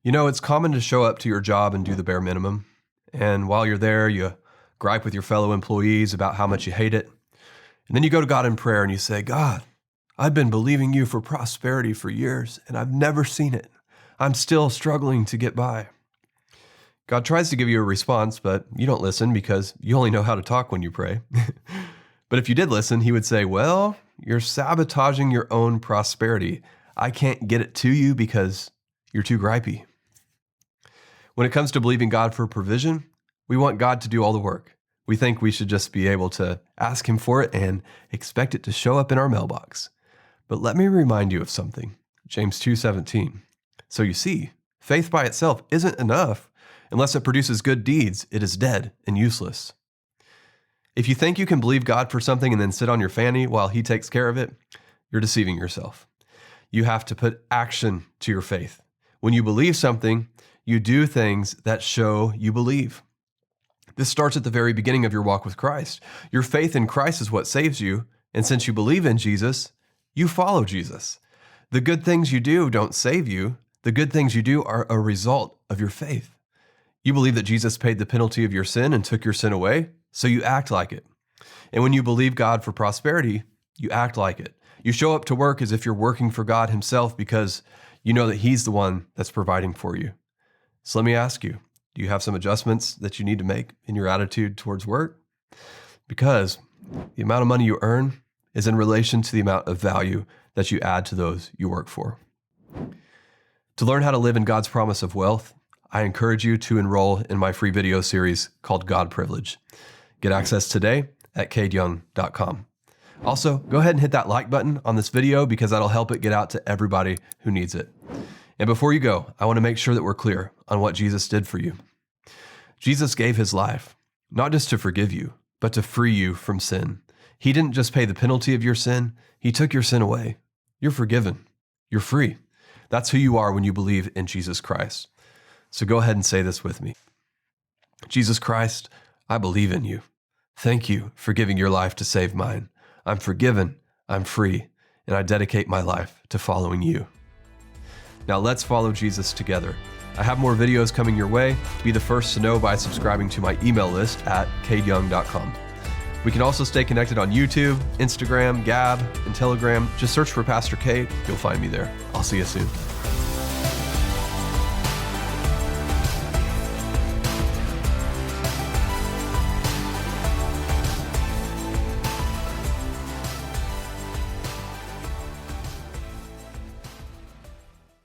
You know, it's common to show up to your job and do the bare minimum. And while you're there, you gripe with your fellow employees about how much you hate it. And then you go to God in prayer and you say, God, I've been believing you for prosperity for years and I've never seen it. I'm still struggling to get by. God tries to give you a response, but you don't listen because you only know how to talk when you pray. But if you did listen, he would say, well, you're sabotaging your own prosperity. I can't get it to you because you're too gripey. When it comes to believing God for provision, we want God to do all the work. We think we should just be able to ask him for it and expect it to show up in our mailbox. But let me remind you of something. James 2:17. So you see, faith by itself isn't enough. Unless it produces good deeds, it is dead and useless. If you think you can believe God for something and then sit on your fanny while he takes care of it, you're deceiving yourself. You have to put action to your faith. When you believe something, you do things that show you believe. This starts at the very beginning of your walk with Christ. Your faith in Christ is what saves you, and since you believe in Jesus, you follow Jesus. The good things you do don't save you. The good things you do are a result of your faith. You believe that Jesus paid the penalty of your sin and took your sin away, so you act like it. And when you believe God for prosperity, you act like it. You show up to work as if you're working for God himself because you know that he's the one that's providing for you. So let me ask you, do you have some adjustments that you need to make in your attitude towards work? Because the amount of money you earn is in relation to the amount of value that you add to those you work for. To learn how to live in God's promise of wealth, I encourage you to enroll in my free video series called God Privilege. Get access today at cadeyoung.com. Also, go ahead and hit that like button on this video because that'll help it get out to everybody who needs it. And before you go, I want to make sure that we're clear on what Jesus did for you. Jesus gave his life, not just to forgive you, but to free you from sin. He didn't just pay the penalty of your sin, he took your sin away. You're forgiven. You're free. That's who you are when you believe in Jesus Christ. So go ahead and say this with me. Jesus Christ, I believe in you. Thank you for giving your life to save mine. I'm forgiven, I'm free, and I dedicate my life to following you. Now let's follow Jesus together. I have more videos coming your way. Be the first to know by subscribing to my email list at cadeyoung.com. We can also stay connected on YouTube, Instagram, Gab, and Telegram. Just search for Pastor Cade. You'll find me there. I'll see you soon.